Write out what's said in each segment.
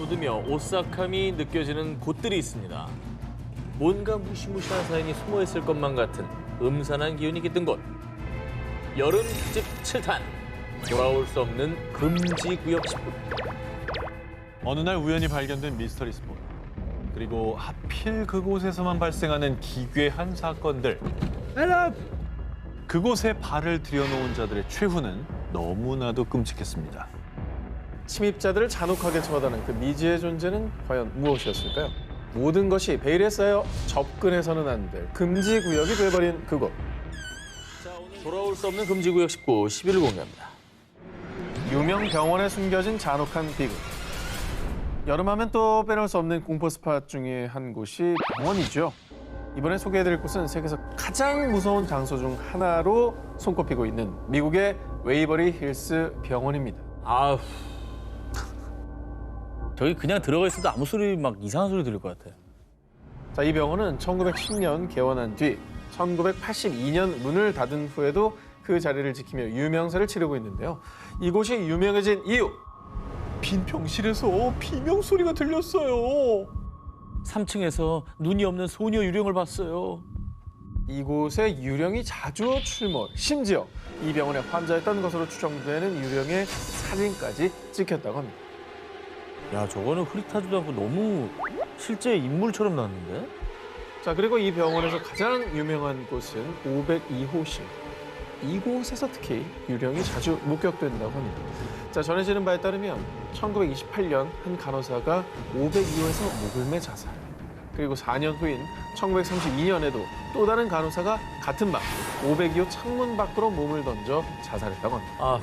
돋으며 오싹함이 느껴지는 곳들이 있습니다. 뭔가 무시무시한 사연이 숨어있을 것만 같은 음산한 기운이 깃든 곳. 여름 특집 7탄. 돌아올 수 없는 금지구역 10분. 어느 날 우연히 발견된 미스터리 스폰. 그리고 하필 그곳에서만 발생하는 기괴한 사건들. 그곳에 발을 들여놓은 자들의 최후는 너무나도 끔찍했습니다. 침입자들을 잔혹하게 처단한 그 미지의 존재는 과연 무엇이었을까요? 모든 것이 베일에 쌓여 접근해서는 안 될 금지 구역이 돼버린 그곳. 자, 오늘 돌아올 수 없는 금지구역 19, 10위를 공개합니다. 유명 병원에 숨겨진 잔혹한 비극. 여름하면 또 빼놓을 수 없는 공포 스팟 중에 한 곳이 병원이죠. 이번에 소개해드릴 곳은 세계에서 가장 무서운 장소 중 하나로 손꼽히고 있는 미국의 웨이버리 힐스 병원입니다. 아우, 저기 그냥 들어가 있어도 아무 소리 막 이상한 소리 들릴 것 같아요. 자, 이 병원은 1910년 개원한 뒤 1982년 문을 닫은 후에도 그 자리를 지키며 유명세를 치르고 있는데요. 이곳이 유명해진 이유! 빈 병실에서 비명 소리가 들렸어요. 3층에서 눈이 없는 소녀 유령을 봤어요. 이곳에 유령이 자주 출몰, 심지어 이 병원에 환자였던 것으로 추정되는 유령의 사진까지 찍혔다고 합니다. 야, 저거는 흐릿하지도 않고 너무 실제 인물처럼 나왔는데? 자, 그리고 이 병원에서 가장 유명한 곳은 502호실. 이곳에서 특히 유령이 자주 목격된다고 합니다. 자, 전해지는 바에 따르면 1928년 한 간호사가 502호에서 목을 매 자살. 그리고 4년 후인 1932년에도 또 다른 간호사가 같은 밤 502호 창문 밖으로 몸을 던져 자살했다고 합니다. 아,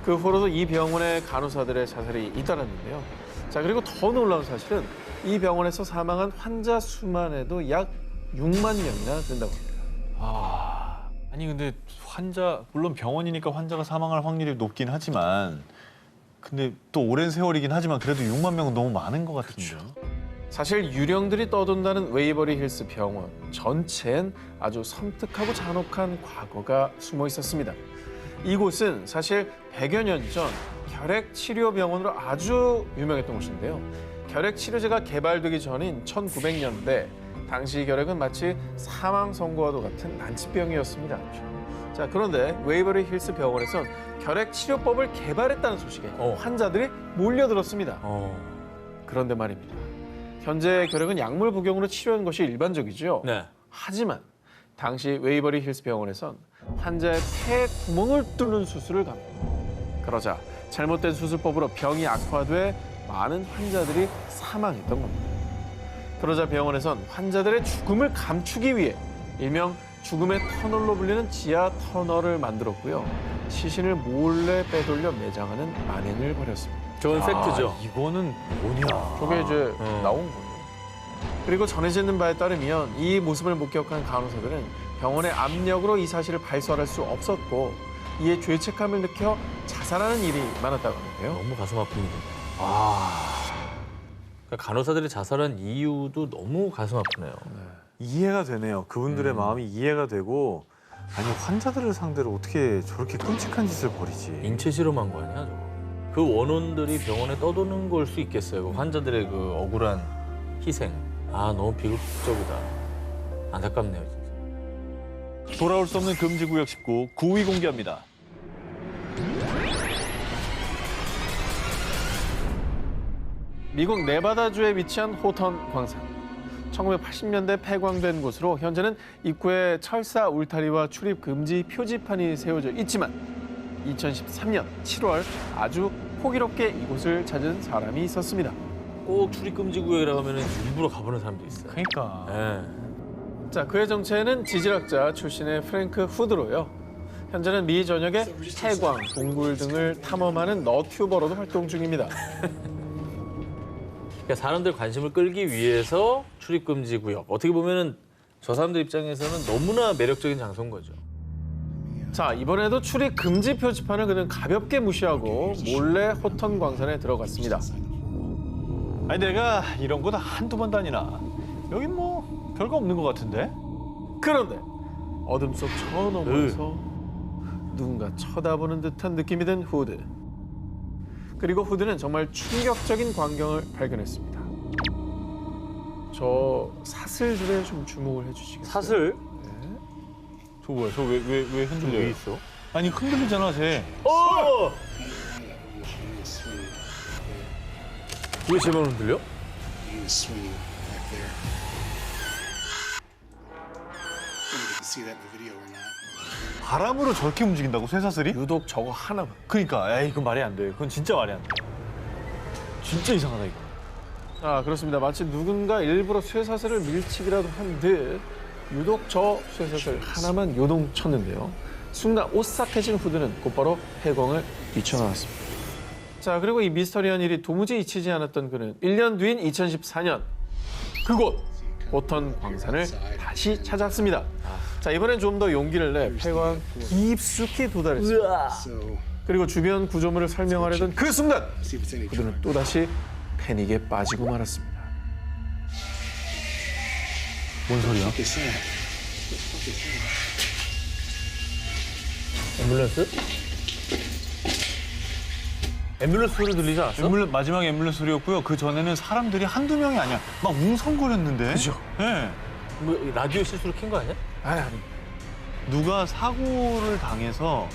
그 후로도 이 병원의 간호사들의 자살이 잇따랐는데요. 자, 그리고 더 놀라운 사실은 이 병원에서 사망한 환자 수만 해도 약 6만 명이나 된다고 합니다. 아니 근데 물론 병원이니까 환자가 사망할 확률이 높긴 하지만 근데 또 오랜 세월이긴 하지만 그래도 6만 명은 너무 많은 것 같은데요. 사실 유령들이 떠돈다는 웨이버리 힐스 병원 전체엔 아주 섬뜩하고 잔혹한 과거가 숨어 있었습니다. 이곳은 사실 100여 년 전 결핵 치료 병원으로 아주 유명했던 곳인데요. 결핵 치료제가 개발되기 전인 1900년대 당시 결핵은 마치 사망 선고와도 같은 난치병이었습니다. 자, 그런데 웨이버리 힐스 병원에선 결핵 치료법을 개발했다는 소식에 환자들이 몰려들었습니다. 그런데 말입니다. 현재 결핵은 약물 복용으로 치료하는 것이 일반적이죠. 네. 하지만 당시 웨이버리 힐스 병원에선 환자의 폐 구멍을 뚫는 수술을 갑니다. 그러자 잘못된 수술법으로 병이 악화돼 많은 환자들이 사망했던 겁니다. 그러자 병원에선 환자들의 죽음을 감추기 위해 일명 죽음의 터널로 불리는 지하 터널을 만들었고요. 시신을 몰래 빼돌려 매장하는 만행을 벌였습니다. 좋은 팩트죠. 이거는 뭐냐? 저게 이제 나온 거예요. 그리고 전해지는 바에 따르면 이 모습을 목격한 간호사들은 병원의 압력으로 이 사실을 발설할 수 없었고 이에 죄책감을 느껴 자살하는 일이 많았다고 하는데요. 너무 가슴 아픈 일이네. 그러니까 간호사들이 자살한 이유도 너무 가슴 아프네요. 이해가 되네요. 그분들의 마음이 이해가 되고 아니 환자들을 상대로 어떻게 저렇게 끔찍한 짓을 벌이지? 인체 실험한 거 아니야, 저거? 그 원혼들이 병원에 떠도는 걸 수 있겠어요. 그 환자들의 그 억울한 희생. 아, 너무 비극적이다. 안타깝네요, 진짜. 돌아올 수 없는 금지구역 19, 9위 공개합니다. 미국 네바다주에 위치한 호턴 광산. 1980년대 폐광된 곳으로 현재는 입구에 철사 울타리와 출입 금지 표지판이 세워져 있지만 2013년 7월 아주 호기롭게 이곳을 찾은 사람이 있었습니다. 꼭 출입금지 구역이라고 하면 일부러 가보는 사람도 있어요. 그러니까. 예. 자, 그의 정체는 지질학자 출신의 프랭크 후드로요. 현재는 미 전역의 해광, 동굴 등을 탐험하는 너튜버로도 활동 중입니다. 그러니까 사람들 관심을 끌기 위해서 출입금지 구역. 어떻게 보면은 저 사람들 입장에서는 너무나 매력적인 장소인 거죠. 자, 이번에도 출입 금지 표지판을 그는 가볍게 무시하고 몰래 호턴 광산에 들어갔습니다. 아니 내가 이런 곳 한두 번 다니나. 여긴 뭐 별거 없는 것 같은데? 그런데 어둠 속 저 너머에서 누군가 쳐다보는 듯한 느낌이 든 후드. 그리고 후드는 정말 충격적인 광경을 발견했습니다. 저 사슬들에 좀 주목을 해주시겠어요? 사슬? 저 뭐야? 저 왜 흔들려요? 왜 있어? 아니 흔들리잖아, 쟤. 왜 제 맘을 흔들려? You swing back there. I don't know if you can see that in the video or not. 바람으로 저렇게 움직인다고 쇠사슬이? 유독 저거 하나만. 그러니까, 에이, 그건 말이 안 돼. 그건 진짜 말이 안 돼. 진짜 이상하다 이거. 아, 그렇습니다. 마치 누군가 일부러 쇠사슬을 밀치기라도 한 듯 유독 저 쇠사슬 하나만 요동쳤는데요. 순간 오싹해진 후드는 곧바로 폐광을 뛰쳐나왔습니다. 자, 그리고 이 미스터리한 일이 도무지 잊히지 않았던 그는 1년 뒤인 2014년 그곳 보턴 광산을 다시 찾았습니다. 자, 이번엔 좀 더 용기를 내 폐광 깊숙이 도달했습니다. So, 그리고 주변 구조물을 설명하려던 그 순간 see if it's any 그들은 또다시 패닉에 빠지고 말았습니다. 뭔 소리야? What is that? 앰뷸런스? 앰뷸런스 소리 들리지 않았어? 마지막 앰뷸런스 소리였고요. 그 전에는 사람들이 한두 명이 아니야. 막 웅성거렸는데. 그죠? 예. 뭐 라디오 실수로 킨 거 아니야? 아니. 누가 사고를 당해서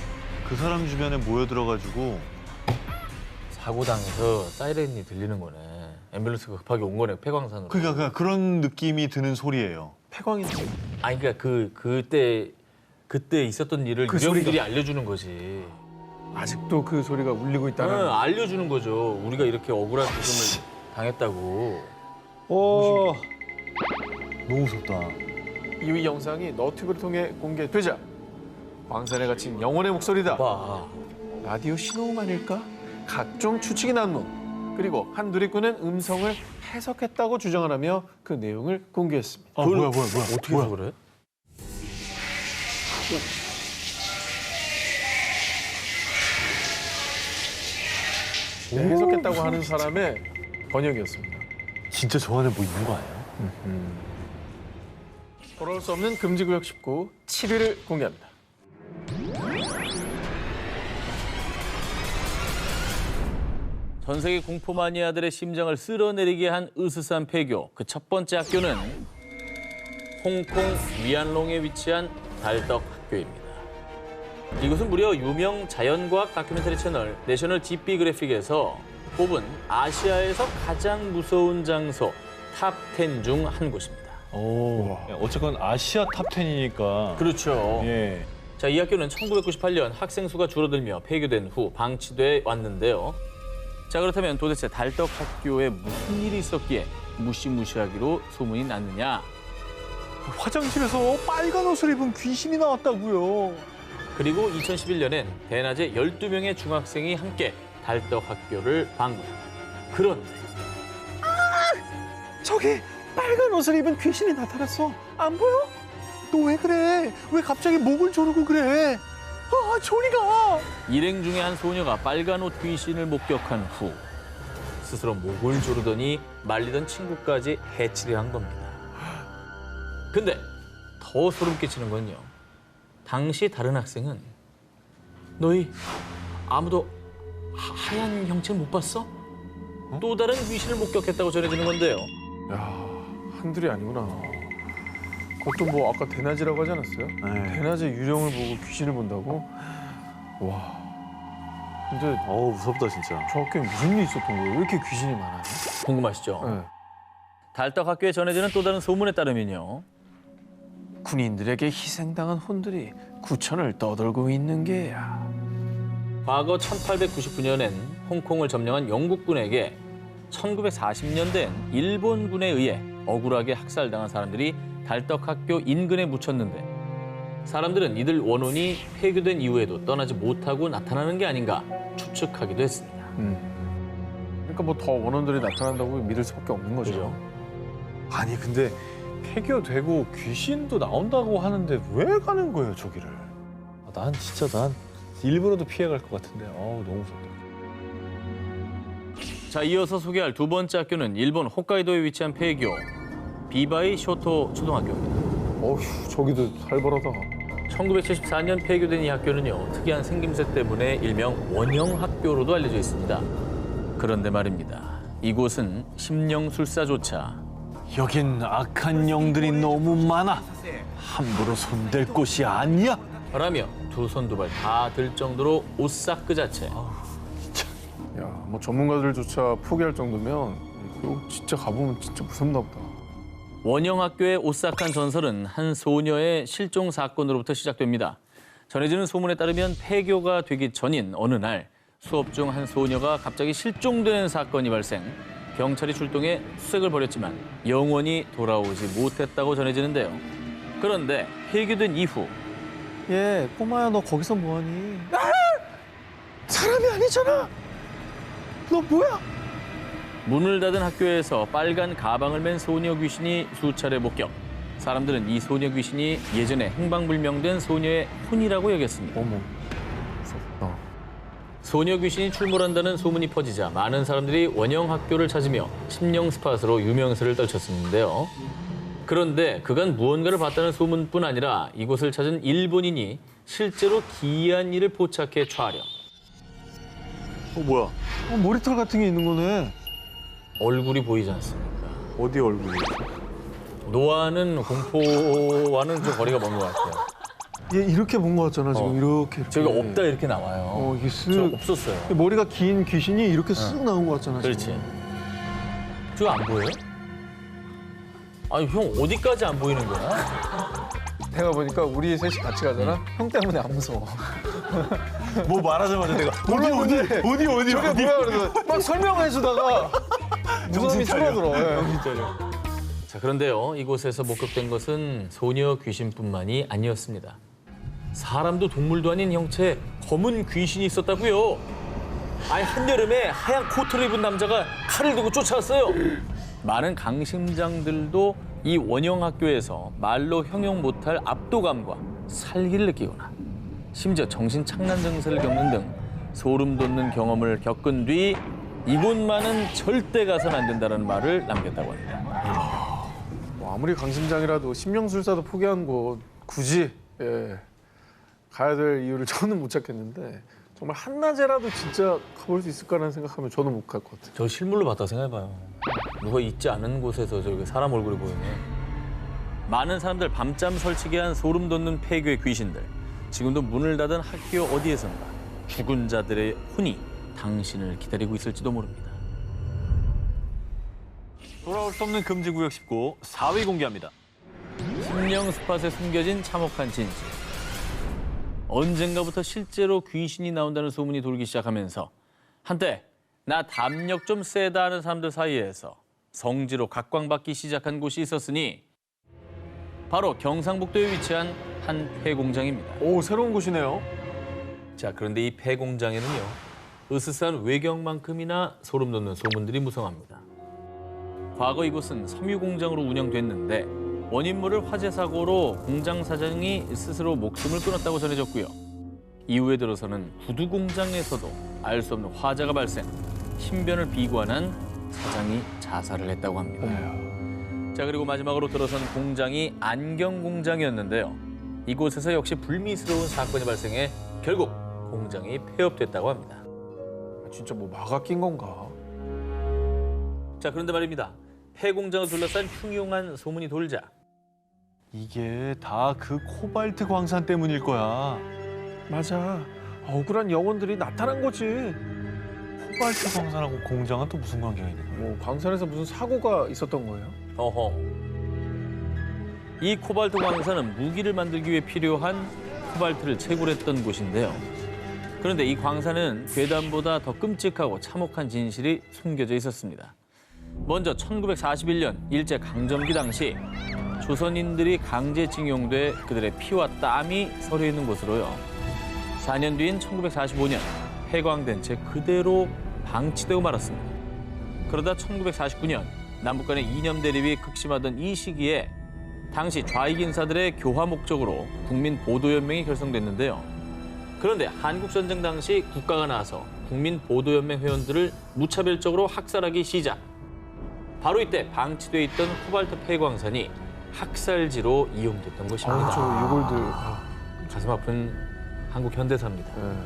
그 사람 주변에 모여들어가지고 사고 당해서 사이렌이 들리는 거네. 앰뷸런스가 급하게 온 거네, 폐광산으로. 그러니까 그런 느낌이 드는 소리예요. 폐광인지. 아니 그러니까 그때 있었던 일을 그 유령들이 알려주는 거지. 아직도 그 소리가 울리고 있다는. 알려주는 거죠. 우리가 이렇게 억울한 죽음을 당했다고. 오. 너무 무섭다. 이 영상이 너튜브를 통해 공개되자 광산에 갇힌 영혼의 목소리다. 봐. 라디오 신호음 아닐까? 각종 추측이 난무. 그리고 한 누리꾼은 음성을 해석했다고 주장하며 그 내용을 공개했습니다. 아, 뭐야. 어떻게 해서 그래? 해석했다고 하는 사람의 번역이었습니다. 진짜 저 안에 뭐 있는 거 아니야? 돌아올 수 없는 금지구역 19 7위를 공개합니다. 전 세계 공포 마니아들의 심장을 쓸어내리게 한 으스스한 폐교. 그 첫 번째 학교는 홍콩 위안롱에 위치한 달떡 학교입니다. 이곳은 무려 유명 자연과학 다큐멘터리 채널 내셔널 지오그래픽에서 뽑은 아시아에서 가장 무서운 장소 탑 10 중 한 곳입니다. 오. 어쨌건 아시아 탑 10이니까. 그렇죠. 예. 자, 이 학교는 1998년 학생 수가 줄어들며 폐교된 후 방치돼 왔는데요. 자, 그렇다면 도대체 달떡 학교에 무슨 일이 있었기에 무시무시하기로 소문이 났느냐? 화장실에서 빨간 옷을 입은 귀신이 나왔다고요. 그리고 2011년엔 대낮에 12명의 중학생이 함께 달떡 학교를 방문합니다. 그런데 저기 빨간 옷을 입은 귀신이 나타났어. 안 보여? 너 왜 그래? 왜 갑자기 목을 조르고 그래? 아, 저리 가. 일행 중에 한 소녀가 빨간 옷 귀신을 목격한 후 스스로 목을 조르더니 말리던 친구까지 해치려 한 겁니다. 근데 더 소름 끼치는 건요. 당시 다른 학생은 너희 아무도 하얀 형체 못 봤어? 또 다른 귀신을 목격했다고 전해지는 건데요. 야, 한둘이 아니구나. 그것도 뭐 아까 대낮이라고 하지 않았어요? 네. 대낮에 유령을 보고 귀신을 본다고? 와. 근데 어우, 무섭다 진짜. 저 학교에 무슨 일이 있었던 거예요? 왜 이렇게 귀신이 많아요? 궁금하시죠? 네. 달떡 학교에 전해지는 또 다른 소문에 따르면요. 군인들에게 희생당한 혼들이 구천을 떠돌고 있는 게야. 과거 1899년엔 홍콩을 점령한 영국군에게 1940년대엔 일본군에 의해 억울하게 학살당한 사람들이 달떡학교 인근에 묻혔는데 사람들은 이들 원혼이 폐교된 이후에도 떠나지 못하고 나타나는 게 아닌가 추측하기도 했습니다. 그러니까 뭐 더 원혼들이 나타난다고 믿을 수밖에 없는 거죠. 그죠? 아니 근데 폐교되고 귀신도 나온다고 하는데 왜 가는 거예요 저기를? 난 일부러도 피해갈 것 같은데. 어우, 너무 무섭다. 자, 이어서 소개할 두 번째 학교는 일본 홋카이도에 위치한 폐교 비바이 쇼토 초등학교입니다. 어휴, 저기도 살벌하다. 1974년 폐교된 이 학교는요, 특이한 생김새 때문에 일명 원형 학교로도 알려져 있습니다. 그런데 말입니다. 이곳은 심령술사조차 여긴 악한 영들이 너무 많아. 함부로 손댈 곳이 아니야. 라며 두 손 두 발 다 들 정도로 오싹 그 자체. 야, 뭐 전문가들조차 포기할 정도면 이거 진짜 가보면 진짜 무섭나 보다. 원영학교의 오싹한 전설은 한 소녀의 실종 사건으로부터 시작됩니다. 전해지는 소문에 따르면 폐교가 되기 전인 어느 날 수업 중 한 소녀가 갑자기 실종되는 사건이 발생. 경찰이 출동해 수색을 벌였지만 영원히 돌아오지 못했다고 전해지는데요. 그런데 폐교된 이후 예, 꼬마야 너 거기서 뭐하니? 사람이 아니잖아. 너 뭐야? 문을 닫은 학교에서 빨간 가방을 맨 소녀 귀신이 수차례 목격. 사람들은 이 소녀 귀신이 예전에 행방불명된 소녀의 혼이라고 여겼습니다. 어머, 무섭다. 소녀 귀신이 출몰한다는 소문이 퍼지자 많은 사람들이 원영 학교를 찾으며 심령 스팟으로 유명세를 떨쳤었는데요. 그런데 그간 무언가를 봤다는 소문뿐 아니라 이곳을 찾은 일본인이 실제로 기이한 일을 포착해 촬영. 뭐야? 머리털 같은 게 있는 거네. 얼굴이 보이지 않습니까? 어디 얼굴이? 노아는 공포와는 좀 거리가 먼 것 같아요. 얘 이렇게 본 거 같잖아 지금 이렇게. 저기 없다 이렇게 나와요. 이게 저 쓱. 없었어요. 머리가 긴 귀신이 이렇게 쓱 나온 거 같잖아. 그렇지. 지금. 저거 안 보여요? 아니 형 어디까지 안 보이는 거야? 내가 보니까 우리 셋이 같이 가잖아. 형 때문에 안 무서워. 뭐 말하자마자 내가 몰랐는데 어디 저게 뭐야 그래서 막 설명해 주다가 무서움이 줄어들어. 예. 자, 그런데요. 이곳에서 목격된 것은 소녀 귀신뿐만이 아니었습니다. 사람도 동물도 아닌 형체 검은 귀신이 있었다고요. 아니 한여름에 하얀 코트를 입은 남자가 칼을 들고 쫓아왔어요. 많은 강심장들도 이 원영학교에서 말로 형용 못할 압도감과 살기를 느끼거나 심지어 정신착란 증세를 겪는 등 소름 돋는 경험을 겪은 뒤 이곳만은 절대 가서는 안 된다는 말을 남겼다고 합니다. 뭐 아무리 강심장이라도 심령술사도 포기한 곳 굳이 가야 될 이유를 저는 못 찾겠는데 정말 한낮에라도 진짜 가볼 수 있을까라는 생각하면 저는 못 갈 것 같아요. 저 실물로 봤다 생각해봐요. 누가 있지 않은 곳에서 저기 사람 얼굴이 보이네. 많은 사람들 밤잠 설치게 한 소름 돋는 폐교의 귀신들. 지금도 문을 닫은 학교 어디에선가 죽은 자들의 혼이 당신을 기다리고 있을지도 모릅니다. 돌아올 수 없는 금지구역 19 4위 공개합니다. 심령 스팟에 숨겨진 참혹한 진실. 언젠가부터 실제로 귀신이 나온다는 소문이 돌기 시작하면서 한때 나 담력 좀 세다 하는 사람들 사이에서 성지로 각광받기 시작한 곳이 있었으니 바로 경상북도에 위치한 한 폐공장입니다. 오 새로운 곳이네요. 자, 그런데 이 폐공장에는요. 으스스한 외경만큼이나 소름 돋는 소문들이 무성합니다. 과거 이곳은 섬유공장으로 운영됐는데 원인 모를 화재 사고로 공장 사장이 스스로 목숨을 끊었다고 전해졌고요. 이후에 들어서는 구두 공장에서도 알 수 없는 화재가 발생, 신변을 비관한 사장이 자살을 했다고 합니다. 자, 그리고 마지막으로 들어선 공장이 안경 공장이었는데요. 이곳에서 역시 불미스러운 사건이 발생해 결국 공장이 폐업됐다고 합니다. 진짜 뭐 마가 낀 건가? 자, 그런데 말입니다. 폐공장을 둘러싼 흉흉한 소문이 돌자 이게 다 그 코발트 광산 때문일 거야. 맞아. 억울한 영혼들이 나타난 거지. 코발트 광산하고 공장은 또 무슨 관계가 있는 거야? 뭐 광산에서 무슨 사고가 있었던 거예요? 어허. 이 코발트 광산은 무기를 만들기 위해 필요한 코발트를 채굴했던 곳인데요. 그런데 이 광산은 괴담보다 더 끔찍하고 참혹한 진실이 숨겨져 있었습니다. 먼저 1941년 일제강점기 당시 조선인들이 강제징용돼 그들의 피와 땀이 서려 있는 곳으로요. 4년 뒤인 1945년 폐광된 채 그대로 방치되고 말았습니다. 그러다 1949년 남북 간의 이념 대립이 극심하던 이 시기에 당시 좌익 인사들의 교화 목적으로 국민보도연맹이 결성됐는데요. 그런데 한국전쟁 당시 국가가 나서 국민보도연맹 회원들을 무차별적으로 학살하기 시작. 바로 이때 방치돼 있던 코발트 폐광산이 학살지로 이용됐던 것입니다. 아, 저 이골들. 가슴 아픈 한국 현대사입니다. 네.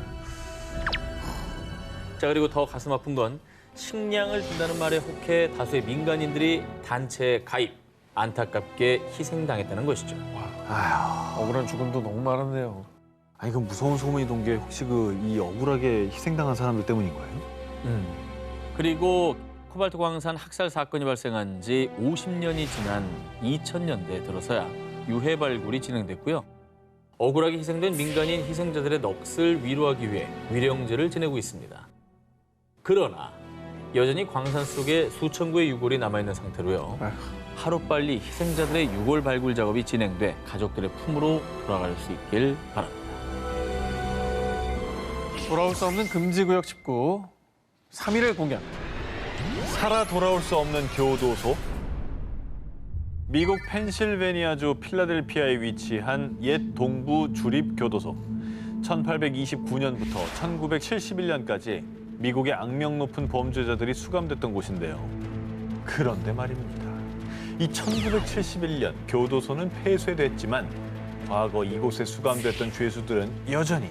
자, 그리고 더 가슴 아픈 건 식량을 준다는 말에 혹해 다수의 민간인들이 단체에 가입, 안타깝게 희생당했다는 것이죠. 억울한 죽음도 너무 많았네요. 아니 그 무서운 소문이 돈 게 혹시 그 이 억울하게 희생당한 사람들 때문인 거예요? 그리고 코발트 광산 학살 사건이 발생한 지 50년이 지난 2000년대에 들어서야 유해 발굴이 진행됐고요. 억울하게 희생된 민간인 희생자들의 넋을 위로하기 위해 위령제를 지내고 있습니다. 그러나 여전히 광산 속에 수천 구의 유골이 남아있는 상태로요. 하루빨리 희생자들의 유골 발굴 작업이 진행돼 가족들의 품으로 돌아갈 수 있길 바랍니다. 돌아올 수 없는 금지구역 19, 3일을 공약. 살아 돌아올 수 없는 교도소. 미국 펜실베니아주 필라델피아에 위치한 옛 동부 주립 교도소. 1829년부터 1971년까지 미국의 악명 높은 범죄자들이 수감됐던 곳인데요. 그런데 말입니다. 이 1971년 교도소는 폐쇄됐지만 과거 이곳에 수감됐던 죄수들은 여전히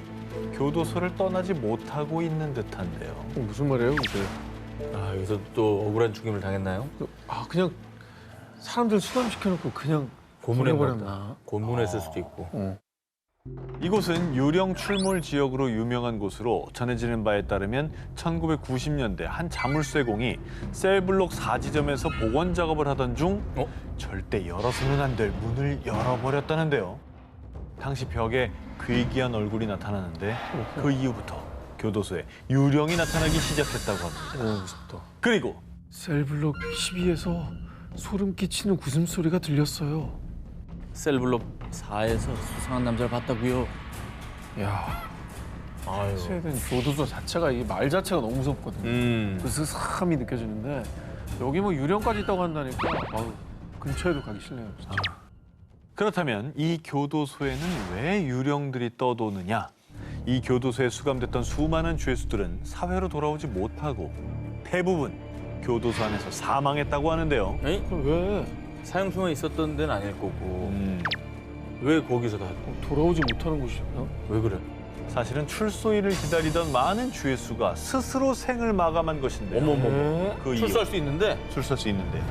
교도소를 떠나지 못하고 있는 듯한데요. 무슨 말이에요, 그게? 아, 여기서 또 억울한 죽임을 당했나요? 그냥 사람들 수감시켜놓고 그냥 보내버렸나? 고문했을 수도 있고. 이곳은 유령 출몰 지역으로 유명한 곳으로 전해지는 바에 따르면 1990년대 한 자물쇠공이 셀블록 4지점에서 복원 작업을 하던 중 절대 열어서는 안 될 문을 열어버렸다는데요. 당시 벽에 괴기한 얼굴이 나타나는데 그 이후부터 교도소에 유령이 나타나기 시작했다고 합니다. 무섭다. 그리고 셀블록 12에서 소름 끼치는 웃음소리가 들렸어요. 셀블록 4에서 수상한 남자를 봤다고요. 야, 아유. 스웨덴 교도소 자체가 이 말 자체가 너무 무섭거든요. 그 스스함이 느껴지는데 여기 뭐 유령까지 있다고 한다니까 아우, 근처에도 가기 싫네요. 진짜. 그렇다면 이 교도소에는 왜 유령들이 떠도느냐? 이 교도소에 수감됐던 수많은 죄수들은 사회로 돌아오지 못하고 대부분 교도소 안에서 사망했다고 하는데요. 에이? 왜? 사형수만 있었던 데는 아닐 거고. 왜 거기서 다? 돌아오지 못하는 곳이었나? 왜 그래? 사실은 출소일을 기다리던 많은 죄수가 스스로 생을 마감한 것인데요. 어머머머. 그 이유, 출소할 수 있는데? 출소할 수 있는데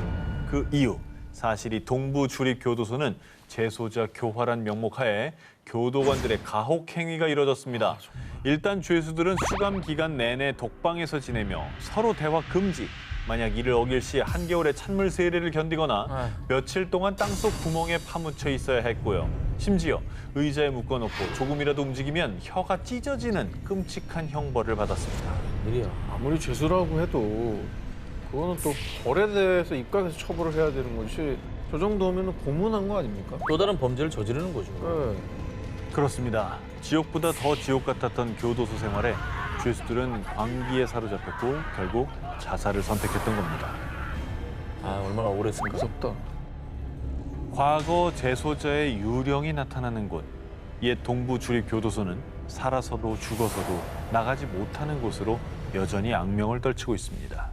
그 이유 사실 이 동부 주립 교도소는 재소자 교화란 명목하에 교도관들의 가혹 행위가 이뤄졌습니다. 일단 죄수들은 수감 기간 내내 독방에서 지내며 서로 대화 금지. 만약 이를 어길 시 한겨울의 찬물 세례를 견디거나 며칠 동안 땅속 구멍에 파묻혀 있어야 했고요. 심지어 의자에 묶어놓고 조금이라도 움직이면 혀가 찢어지는 끔찍한 형벌을 받았습니다. 일이야. 아무리 죄수라고 해도 그거는 또 벌에 대해서 입각해서 처벌을 해야 되는 것이 저 정도면 고문한 거 아닙니까? 또 다른 범죄를 저지르는 거죠. 네. 그렇습니다. 지옥보다 더 지옥 같았던 교도소 생활에 죄수들은 광기에 사로잡혔고 결국 자살을 선택했던 겁니다. 아, 얼마나 억울했을까. 무섭다. 과거 재소자의 유령이 나타나는 곳, 옛 동부 주립 교도소는 살아서도 죽어서도 나가지 못하는 곳으로 여전히 악명을 떨치고 있습니다.